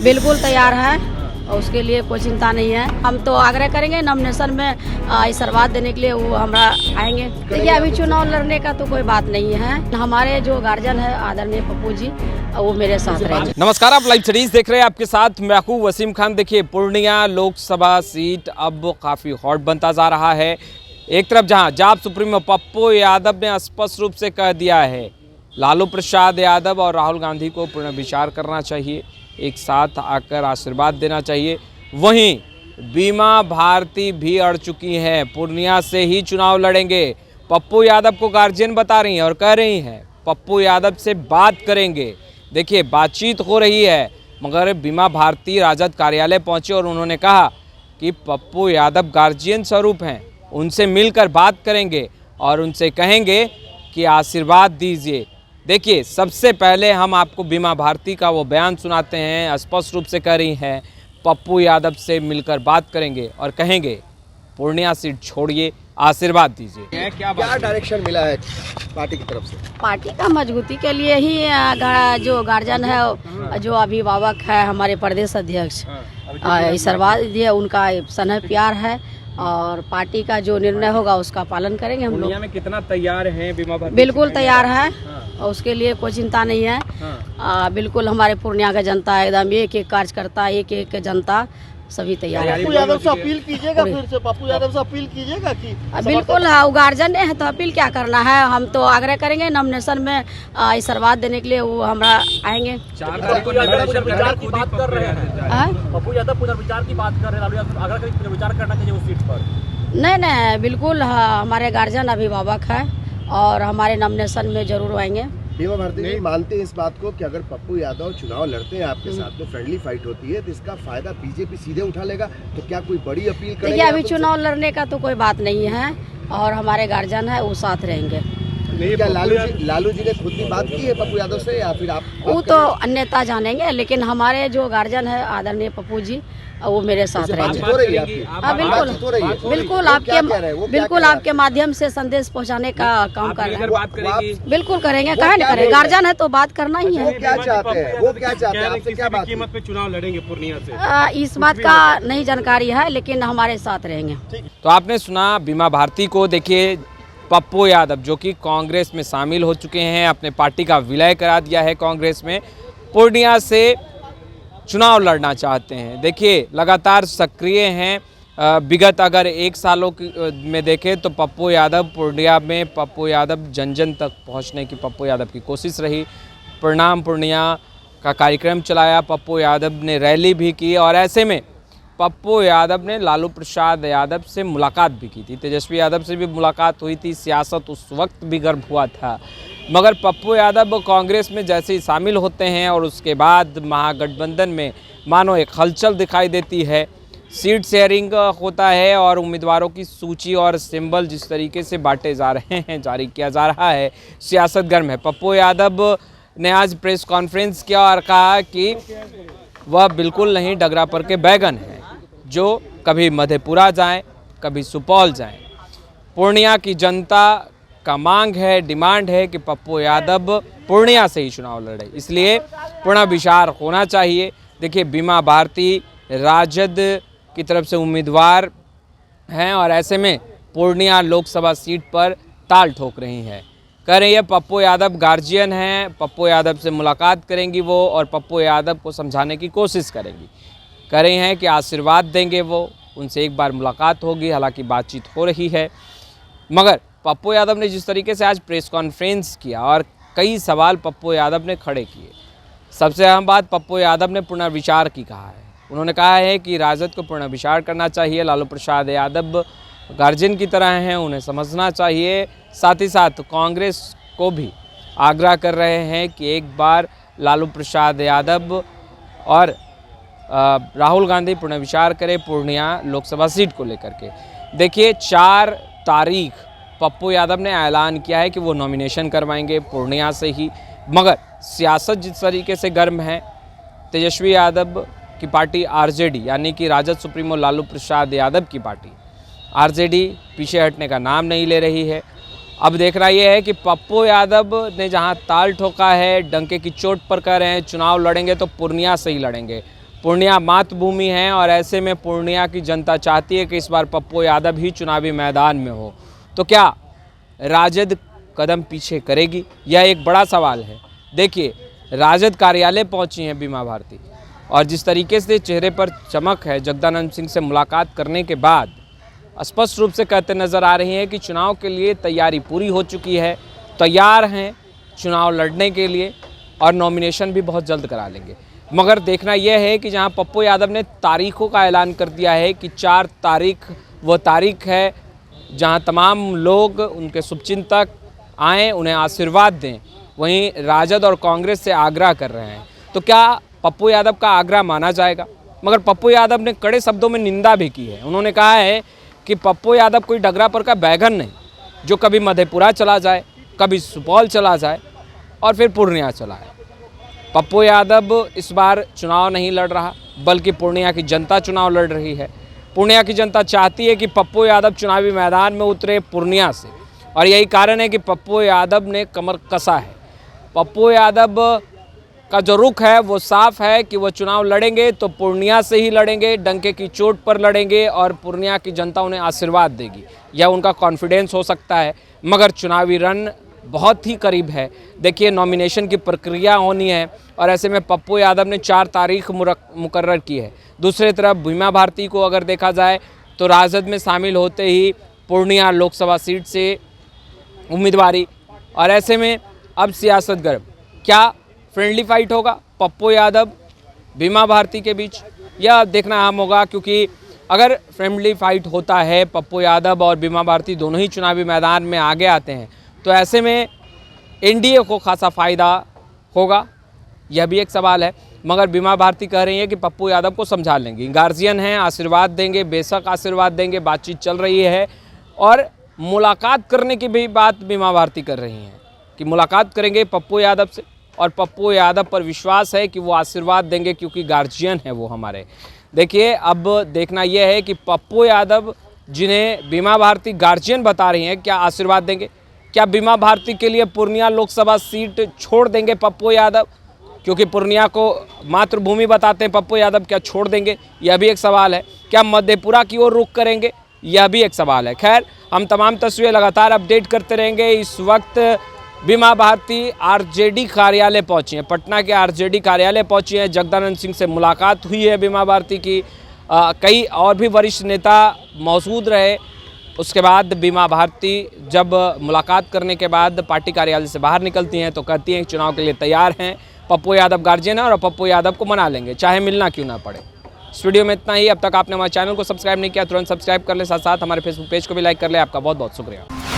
बिल्कुल तैयार है और उसके लिए कोई चिंता नहीं है। हम तो आग्रह करेंगे नॉमिनेशन में आशीर्वाद देने के लिए, वो हमारा आएंगे। देखिए अभी चुनाव लड़ने का तो कोई बात नहीं है। हमारे जो गार्जियन है आदरणीय पप्पू जी, वो मेरे साथ रहेंगे। नमस्कार, आप लाइव सीरीज देख रहे हैं, आपके साथ मैं हूं वसीम खान। देखिए पूर्णिया लोकसभा सीट अब काफ़ी हॉट बनता जा रहा है। एक तरफ जहां जाप सुप्रीमो पप्पू यादव ने स्पष्ट रूप से कह दिया है लालू प्रसाद यादव और राहुल गांधी को पुनर्विचार करना चाहिए, एक साथ आकर आशीर्वाद देना चाहिए। वहीं बीमा भारती भी अड़ चुकी हैं, पूर्णिया से ही चुनाव लड़ेंगे। पप्पू यादव को गार्जियन बता रही हैं और कह रही हैं पप्पू यादव से बात करेंगे। देखिए बातचीत हो रही है, मगर बीमा भारती राजद कार्यालय पहुंचे और उन्होंने कहा कि पप्पू यादव गार्जियन स्वरूप हैं, उनसे मिलकर बात करेंगे और उनसे कहेंगे कि आशीर्वाद दीजिए। देखिए सबसे पहले हम आपको बीमा भारती का वो बयान सुनाते हैं। स्पष्ट रूप से कह रही हैं पप्पू यादव से मिलकर बात करेंगे और कहेंगे पूर्णिया सीट छोड़िए, आशीर्वाद दीजिए। क्या डायरेक्शन मिला है पार्टी की तरफ से? पार्टी का मजबूती के लिए ही जो गार्जियन है, जो अभिभावक है, हमारे प्रदेश अध्यक्ष आशीर्वाद दिए, उनका स्नेह प्यार है और पार्टी का जो निर्णय होगा उसका पालन करेंगे हम लोग। में कितना तैयार हैं बीमा भारती? बिल्कुल तैयार है और उसके लिए कोई चिंता नहीं है। बिल्कुल हमारे पूर्णिया का जनता एकदम एक एक कार्यकर्ता, एक एक जनता सभी तैयार है। पप्पू यादव से अपील कीजिएगा, फिर से पप्पू यादव से अपील कीजिएगा कि बिल्कुल हाँ, वो गार्जियन है तो अपील क्या करना है। हम तो आग्रह करेंगे नॉमिनेशन में आशीर्वाद देने के लिए, वो हमारा आएंगे। पप्पू यादव पुनर्विचार की बात कर रहे हैं, पप्पू यादव पुनर्विचार की बात कर रहे हैं, अगर पुनर्विचार करना चाहिए उस सीट पर। नहीं बिल्कुल हमारे गार्जियन अभिभावक है और हमारे नॉमिनेशन में जरूर आएंगे। बीमा भारती नहीं मानते इस बात को कि अगर पप्पू यादव चुनाव लड़ते हैं आपके साथ तो फ्रेंडली फाइट होती है, तो इसका फायदा बीजेपी सीधे उठा लेगा, तो क्या कोई बड़ी अपील करेंगे? देखिए अभी चुनाव लड़ने का तो कोई बात नहीं है और हमारे गार्जियन है वो साथ रहेंगे। क्या लालू जी ने खुद भी बात की है पप्पू यादव से या फिर आप? वो तो अन्यथा जानेंगे, लेकिन हमारे जो गार्जियन है आदरणीय पप्पू जी, वो मेरे साथ रहेंगे। हाँ बिल्कुल आपके माध्यम से संदेश पहुंचाने का काम कर रहे हैं। बिल्कुल करेंगे, काहे नहीं करेंगे, गार्जियन है तो बात करना ही है। वो क्या चाहते हैं आपसे क्या बात? कीमत पे चुनाव लड़ेंगे पूर्णिया से? इस बात का नहीं जानकारी है, लेकिन हमारे साथ रहेंगे। तो आपने सुना बीमा भारती को। देखिए पप्पू यादव जो कि कांग्रेस में शामिल हो चुके हैं, अपने पार्टी का विलय करा दिया है कांग्रेस में, पूर्णिया से चुनाव लड़ना चाहते हैं। देखिए लगातार सक्रिय हैं। विगत अगर 1 सालों में देखें तो पप्पू यादव पूर्णिया में, पप्पू यादव जन जन तक पहुंचने की पप्पू यादव की कोशिश रही। प्रणाम पूर्णिया का कार्यक्रम चलाया, पप्पू यादव ने रैली भी की और ऐसे में पप्पू यादव ने लालू प्रसाद यादव से मुलाकात भी की थी, तेजस्वी यादव से भी मुलाकात हुई थी। सियासत उस वक्त भी गर्म हुआ था, मगर पप्पू यादव कांग्रेस में जैसे ही शामिल होते हैं और उसके बाद महागठबंधन में मानो एक हलचल दिखाई देती है। सीट शेयरिंग होता है और उम्मीदवारों की सूची और सिंबल जिस तरीके से बांटे जा रहे हैं, जारी किया जा रहा है, सियासत गर्म है। पप्पू यादव ने आज प्रेस कॉन्फ्रेंस किया और कहा कि वह बिल्कुल नहीं डगरा पर के बैगन हैं, जो कभी मधेपुरा जाएं, कभी सुपौल जाएं। पूर्णिया की जनता का मांग है, डिमांड है कि पप्पू यादव पूर्णिया से ही चुनाव लड़े, इसलिए पुनर्विचार होना चाहिए। देखिए बीमा भारती राजद की तरफ से उम्मीदवार हैं और ऐसे में पूर्णिया लोकसभा सीट पर ताल ठोक रही हैं। कह रही है पप्पू यादव गार्जियन हैं, पप्पू यादव से मुलाकात करेंगी वो और पप्पू यादव को समझाने की कोशिश करेंगी। कह रही हैं कि आशीर्वाद देंगे वो, उनसे एक बार मुलाकात होगी, हालांकि बातचीत हो रही है। मगर पप्पू यादव ने जिस तरीके से आज प्रेस कॉन्फ्रेंस किया और कई सवाल पप्पू यादव ने खड़े किए, सबसे अहम बात पप्पू यादव ने पुनर्विचार की कहा है। उन्होंने कहा है कि राजद को पुनर्विचार करना चाहिए, लालू प्रसाद यादव गार्जियन की तरह हैं, उन्हें समझना चाहिए। साथ ही साथ कांग्रेस को भी आग्रह कर रहे हैं कि एक बार लालू प्रसाद यादव और राहुल गांधी पुनर्विचार करें पूर्णिया लोकसभा सीट को लेकर के। देखिए 4 तारीख पप्पू यादव ने ऐलान किया है कि वो नॉमिनेशन करवाएंगे पूर्णिया से ही, मगर सियासत जिस तरीके से गर्म है, तेजस्वी यादव की पार्टी आरजेडी यानी कि राजद सुप्रीमो लालू प्रसाद यादव की पार्टी आरजेडी पीछे हटने का नाम नहीं ले रही है। अब देखना ये है कि पप्पू यादव ने जहां ताल ठोका है, डंके की चोट पर कह रहे हैं चुनाव लड़ेंगे तो पूर्णिया से ही लड़ेंगे। पूर्णिया मातृभूमि है और ऐसे में पूर्णिया की जनता चाहती है कि इस बार पप्पू यादव ही चुनावी मैदान में हो। तो क्या राजद कदम पीछे करेगी? यह एक बड़ा सवाल है। देखिए, राजद कार्यालय पहुंची हैं बीमा भारती और जिस तरीके से चेहरे पर चमक है, जगदानंद सिंह से मुलाकात करने के बाद स्पष्ट रूप से कहते नज़र आ रही हैं कि चुनाव के लिए तैयारी पूरी हो चुकी है, तैयार हैं चुनाव लड़ने के लिए और नॉमिनेशन भी बहुत जल्द करा लेंगे। मगर देखना यह है कि जहां पप्पू यादव ने तारीखों का ऐलान कर दिया है कि 4 तारीख वो तारीख है जहां तमाम लोग, उनके शुभचिंतक आएँ, उन्हें आशीर्वाद दें, वहीं राजद और कांग्रेस से आग्रह कर रहे हैं। तो क्या पप्पू यादव का आग्रह माना जाएगा? मगर पप्पू यादव ने कड़े शब्दों में निंदा भी की है। उन्होंने कहा है कि पप्पू यादव कोई डगरापर का बैगन नहीं, जो कभी मधेपुरा चला जाए, कभी सुपौल चला जाए और फिर पूर्णिया चला है। पप्पू यादव इस बार चुनाव नहीं लड़ रहा, बल्कि पूर्णिया की जनता चुनाव लड़ रही है। पूर्णिया की जनता चाहती है कि पप्पू यादव चुनावी मैदान में उतरे पूर्णिया से, और यही कारण है कि पप्पू यादव ने कमर कसा है। पप्पू यादव का जो रुख है वो साफ है कि वो चुनाव लड़ेंगे तो पूर्णिया से ही लड़ेंगे, डंके की चोट पर लड़ेंगे और पूर्णिया की जनता उन्हें आशीर्वाद देगी। यह उनका कॉन्फिडेंस हो सकता है, मगर चुनावी रन बहुत ही करीब है। देखिए, नॉमिनेशन की प्रक्रिया होनी है और ऐसे में पप्पू यादव ने 4 तारीख मुकर्रर की है। दूसरी तरफ बीमा भारती को अगर देखा जाए तो राजद में शामिल होते ही पूर्णिया लोकसभा सीट से उम्मीदवारी, और ऐसे में अब सियासत गर्म। क्या फ्रेंडली फाइट होगा पप्पू यादव बीमा भारती के बीच? यह देखना अहम होगा, क्योंकि अगर फ्रेंडली फाइट होता है, पप्पू यादव और बीमा भारती दोनों ही चुनावी मैदान में आगे आते हैं, तो ऐसे में एनडीए को खासा फ़ायदा होगा। यह भी एक सवाल है। मगर बीमा भारती कह रही है कि पप्पू यादव को समझा लेंगे, गार्जियन हैं, आशीर्वाद देंगे, बेशक आशीर्वाद देंगे, बातचीत चल रही है और मुलाकात करने की भी बात बीमा भारती कर रही हैं कि मुलाकात करेंगे पप्पू यादव से, और पप्पू यादव पर विश्वास है कि वो आशीर्वाद देंगे, क्योंकि गार्जियन है वो हमारे। देखिए, अब देखना यह है कि पप्पू यादव, जिन्हें बीमा भारती गार्जियन बता रही हैं, क्या आशीर्वाद देंगे? क्या बीमा भारती के लिए पूर्णिया लोकसभा सीट छोड़ देंगे पप्पू यादव? क्योंकि पूर्णिया को मातृभूमि बताते हैं पप्पू यादव, क्या छोड़ देंगे? यह भी एक सवाल है। क्या मधेपुरा की ओर रुख करेंगे? यह भी एक सवाल है। खैर, हम तमाम तस्वीरें लगातार अपडेट करते रहेंगे। इस वक्त बीमा भारती आरजेडी कार्यालय पहुंची हैं, पटना के आरजेडी कार्यालय पहुंची हैं। जगदानंद सिंह से मुलाकात हुई है बीमा भारती की। कई और भी वरिष्ठ नेता मौजूद रहे। उसके बाद बीमा भारती जब मुलाकात करने के बाद पार्टी कार्यालय से बाहर निकलती हैं तो कहती हैं कि चुनाव के लिए तैयार हैं। पप्पू यादव गार्जियन है और पप्पू यादव को मना लेंगे, चाहे मिलना क्यों ना पड़े। इस वीडियो में इतना ही। अब तक आपने हमारे चैनल को सब्सक्राइब नहीं किया, तुरंत सब्सक्राइब कर ले, साथ साथ हमारे फेसबुक पेज को भी लाइक कर ले। आपका बहुत बहुत शुक्रिया।